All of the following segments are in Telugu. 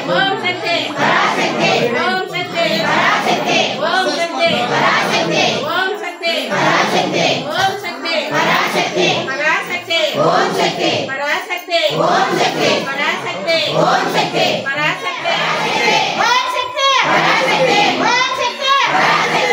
ఓం శక్తి పరాశక్తి ఓం శక్తి పరాశక్తి ఓం శక్తి పరాశక్తి ఓం శక్తి పరాశక్తి ఓం శక్తి పరాశక్తి పరాశక్తి ఓం శక్తి పరాశక్తి ఓం శక్తి పరాశక్తి ఓం శక్తి పరాశక్తి ఓం శక్తి పరాశక్తి ఓం శక్తి పరాశక్తి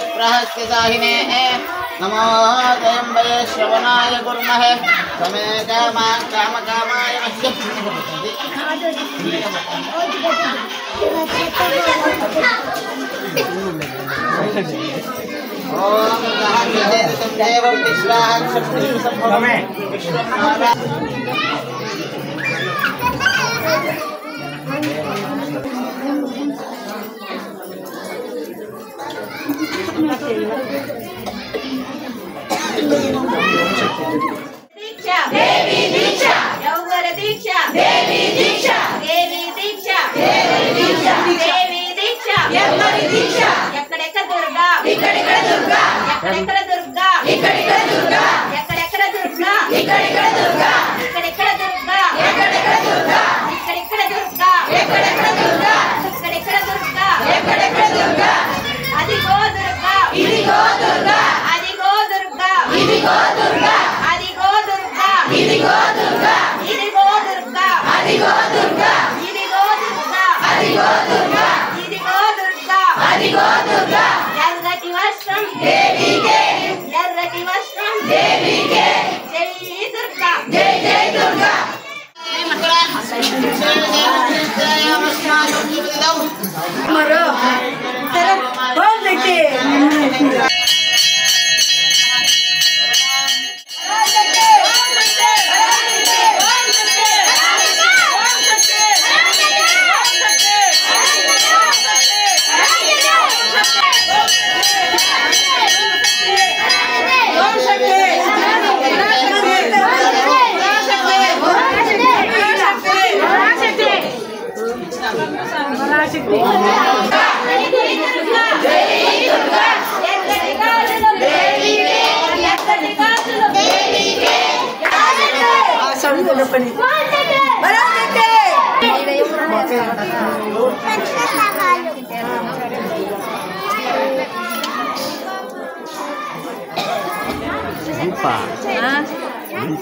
प्रहस्तिदाहिने नमो त्र्यम्बके श्रवणाय कुर्महे समे कामकामाय ओम देवं विश्वाहं शक्तिं संभवमे दीक्षा देवी दीक्षा यौवर दीक्षा देवी दीक्षा देवी दीक्षा देवी दीक्षा देवी दीक्षा यौवर दीक्षा ఎక్కడెక్కడ దుర్గా ఇక్కడెక్కడ దుర్గా ఎక్కడెక్కడ దుర్గా ఇక్కడెక్కడ దుర్గా ఎక్కడెక్కడ దుర్గా ఇక్కడెక్కడ దుర్గా ఇక్కడెక్కడ దుర్గా ఎక్కడెక్కడ దుర్గా ఇక్కడెక్కడ దుర్గా ఎక్కడెక్కడ దుర్గా ఇక్కడెక్కడ దుర్గా ఎక్కడెక్కడ దుర్గా అదిగో దుర్గా ఇదిగో దుర్గా అదిగో దుర్గా ఇదిగో దుర్గా అదిగో దుర్గా ఇదిగో దుర్గా ఇదిగో దుర్గా అదిగో దుర్గా ఇదిగో దుర్గా అదిగో దుర్గా ఇదిగో దుర్గా అదిగో దుర్గా ఎర్రటి వస్త్రం దేవికే ఎర్రటి వస్త్రం దేవికే జై దుర్గా జై జై దుర్గా మరో ఓం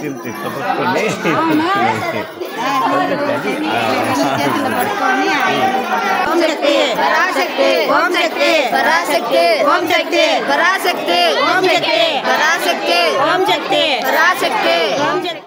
శక్తి పరాశక్తి ఓం శక్తి పరాశక్తి ఓం శక్తి పరాశక్తి ఓం శక్తి పరాశక్తి ఓం శక్తి పరాశక్తి ఓం శక్తి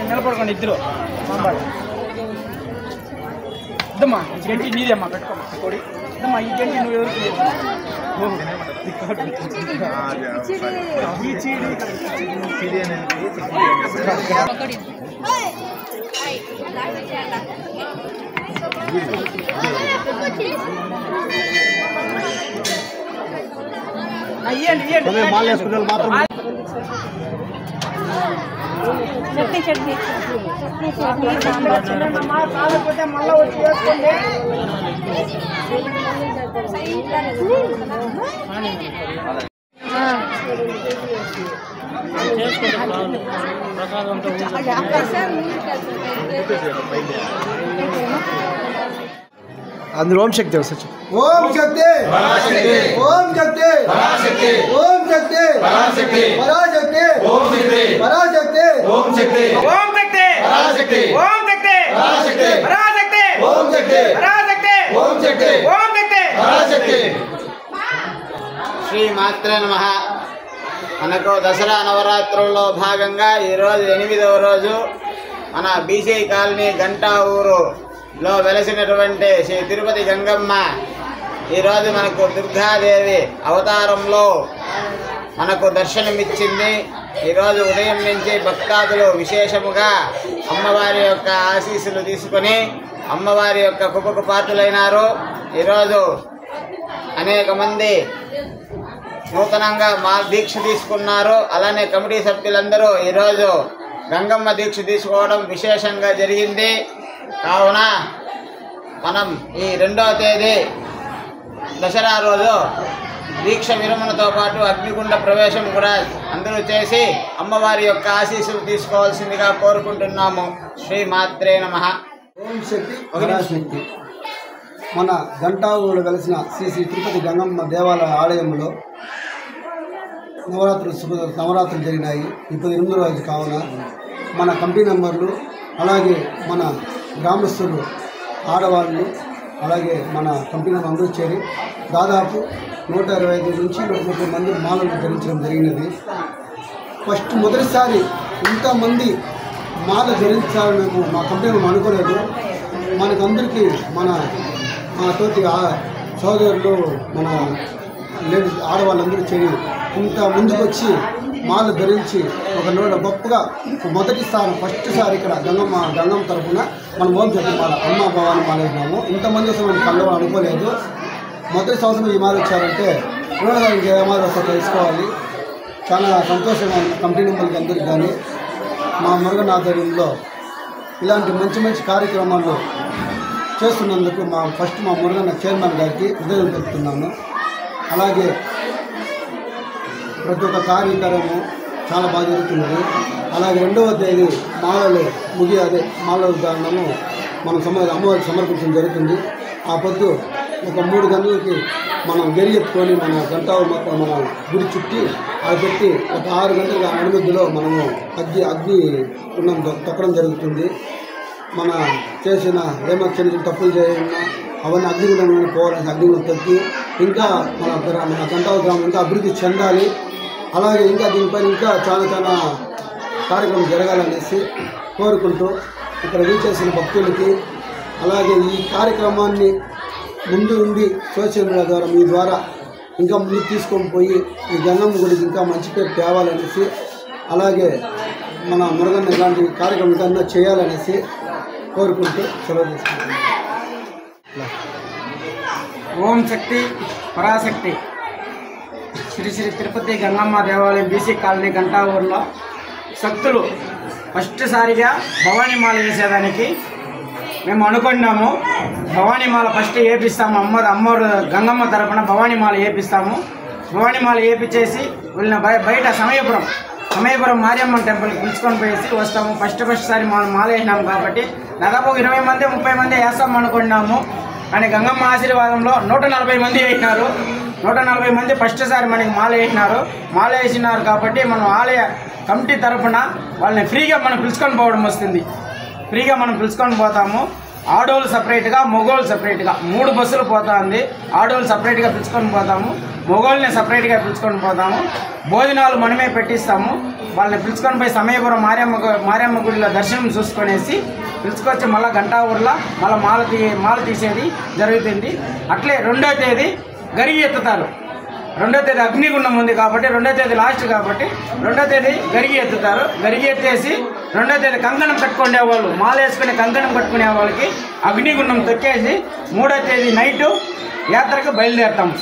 నిలబడుకోండి ఇద్దరు ఇద్దమ్మా గంటి నీదేమ్మా పెట్టుకోమ్మా కొడి ఇద్దమ్మా ఈ గంటి నువ్వు ఎవరికి చట్నీ చట్నీ కాకపోతే మళ్ళా వచ్చి వేసుకోండి అందరూ ఓం శక్తి వస్తుంది ఓం శక్తి ఓం శక్తి ఓం శక్తి పరాశక్తి ఓం శక్తి పరాశక్తి ఓం శక్తి ఓం శక్తి పరాశక్తి ఓం శక్తి పరాశక్తి పరాశక్తి ఓం శక్తి పరాశక్తి ఓం శక్తి ఓం శక్తి పరాశక్తి. శ్రీ మాత్రే నమః. మనకు దసరా నవరాత్రుల్లో భాగంగా ఈరోజు 8వ రోజు మన బీసీ కాలనీ గంటా ఊరులో వెలసినటువంటి శ్రీ తిరుపతి గంగమ్మ ఈరోజు మనకు దుర్గాదేవి అవతారంలో మనకు దర్శనమిచ్చింది. ఈరోజు ఉదయం నుంచి భక్తాదులు విశేషముగా అమ్మవారి యొక్క ఆశీస్సులు తీసుకొని అమ్మవారి యొక్క కృపకు పాత్రులైనారు. ఈరోజు అనేక మంది నూతనంగా దీక్ష తీసుకున్నారు. అలానే కమిటీ సభ్యులందరూ ఈరోజు గంగమ్మ దీక్ష తీసుకోవడం విశేషంగా జరిగింది. కావున మనం ఈ 2వ తేదీ దసరా రోజు దీక్ష విరమణతో పాటు అగ్నిగుండ ప్రవేశం కూడా అందరూ చేసి అమ్మవారి యొక్క ఆశీస్సులు తీసుకోవాల్సిందిగా కోరుకుంటున్నాము. శ్రీ మాత్రే నమః. ఓం శక్తి పరాశక్తి. మన గంటా ఊళ్ళో కలిసిన శ్రీ శ్రీ తిరుపతి గంగమ్మ దేవాలయ ఆలయంలో నవరాత్రులు జరిగినాయి. 28వ రోజు కావున మన కమిటీ మెంబర్లు అలాగే మన గ్రామస్తులు ఆడవాళ్ళు అలాగే మన కమిటీ అందరూ చేరి దాదాపు 125 నుంచి 130 మంది మాలలు ధరించడం జరిగినది. మొదటిసారి ఇంతమంది మాల ధరించాలని మేము మా కంపెనీ అనుకోలేదు. మనకందరికీ మా తోటి సోదరులు మన లేడీస్ ఆడవాళ్ళందరూ చేరి ఇంత ముందుకు వచ్చి మాల ధరించి ఒక గొప్పగా మొదటి ఫస్ట్ సారి ఇక్కడ గంగమ్మ తరఫున మనం ఓం శక్తి మాల అమ్మ భవాని మాల వేసినాము. ఇంతమంది వస్తే మనం కళ్ళ అనుకోలేదు. మొదటి సంవత్సరం ఈ మాల వచ్చారంటే 2వ సారికి ఏ మాల వస్తే తెలుసుకోవాలి. చాలా సంతోషంగా ఉంది కంపెనీ మెంబర్లకి అందరికీ. కానీ మా మురుగన్ ఆధ్వర్యంలో ఇలాంటి మంచి మంచి కార్యక్రమాలు చేస్తున్నందుకు మా మురుగన్ చైర్మన్ గారికి కృతజ్ఞతలు తెలుపుతున్నాను. అలాగే ప్రతి ఒక్క కార్యక్రమము చాలా బాగా జరుగుతున్నది. అలాగే 2వ తేదీ మాలలు మాలల దానము మనం అమ్మవారికి సమర్పించడం జరుగుతుంది. ఆ పొద్దు ఒక 3 గంటలకి మనం గెరియెత్తుకొని మన గంటా మొత్తం మన గుడి చుట్టి అది పెట్టి ఒక 6 గంటల అణుమధ్యలో మనము అగ్ని గుండం తొక్కడం జరుగుతుంది. మన చేసిన ఏమైనా చిన్న తప్పులు చేయన్నా అవన్నీ అగ్నిగుండంలో పోవాలని అగ్నిగుండం తగ్గి ఇంకా మన గంటా గ్రామం ఇంకా అభివృద్ధి చెందాలి. అలాగే ఇంకా దీనిపైన ఇంకా చాలా కార్యక్రమం జరగాలనేసి కోరుకుంటూ ఇక్కడ చేసిన భక్తులకి అలాగే ఈ కార్యక్రమాన్ని ముందు ఉండి సోషల్ మీడియా ద్వారా మీ ద్వారా ఇంకా ముందు తీసుకొని పోయి ఈ గంగమ్మ గుడికి ఇంకా మంచి పేరు తేవాలనేసి అలాగే మన మురుగన్న ఇలాంటి కార్యక్రమం ఇంకా చేయాలనేసి కోరుకుంటూ సెలవు తీసుకుంటున్నాను. ఓం శక్తి పరాశక్తి. శ్రీ శ్రీ తిరుపతి గంగమ్మ దేవాలయం బీసీ కాలనీ గంటా ఊర్లో శక్తులు ఫస్ట్ సారిగా భవానీమాల వేసేదానికి మేము అనుకున్నాము. భవానీమాల ఫస్ట్ వేపిస్తాము. అమ్మవారు గంగమ్మ తరపున భవానీమాల వేపిస్తాము. భవానీమాల వేపించేసి వెళ్ళిన బయట సమయపురం మారియమ్మ టెంపుల్కి పిలుచుకొని పోయేసి వస్తాము. ఫస్ట్ సారి మనం మాల వేసినాము కాబట్టి దాదాపు 20 మంది 30 మంది వేస్తాం అనుకున్నాము. కానీ గంగమ్మ ఆశీర్వాదంలో 140 మంది వేసినారు. 140 మంది ఫస్ట్ సారి మనకి మాల వేసినారు కాబట్టి మనం ఆలయ కమిటీ తరఫున వాళ్ళని ఫ్రీగా మనం పిలుచుకొని పోవడం వస్తుంది. ఫ్రీగా మనం పిలుచుకొని పోతాము. ఆడోళ్ళు సపరేట్గా, మగోళ్ళు సపరేట్గా 3 బస్సులు పోతుంది. ఆడోళ్ళు సపరేట్గా పిలుచుకొని పోతాము, మగోళ్ళని సపరేట్గా పిలుచుకొని పోతాము. భోజనాలు మనమే పెట్టిస్తాము. వాళ్ళని పిలుచుకొని పోయి సమయపురం మారియమ్మ గుడిలో దర్శనం చూసుకొనేసి పిలుచుకొచ్చి మళ్ళీ గంటా ఊర్లో మళ్ళీ మాల తీసేది జరుగుతుంది. అట్లే 2వ తేదీ గరిగి ఎత్తుతారు. 2వ తేదీ అగ్నిగుండం ఉంది కాబట్టి 2వ తేదీ లాస్ట్ కాబట్టి 2వ తేదీ గరిగి ఎత్తుతారు. గరిగి ఎత్తేసి 2వ తేదీ కంకణం కట్టుకునే వాళ్ళు, మాల వేసుకుని కంకణం కట్టుకునే వాళ్ళకి అగ్నిగుండం తొక్కేసి 3వ తేదీ నైటు యాత్రకు బయలుదేరుతాము.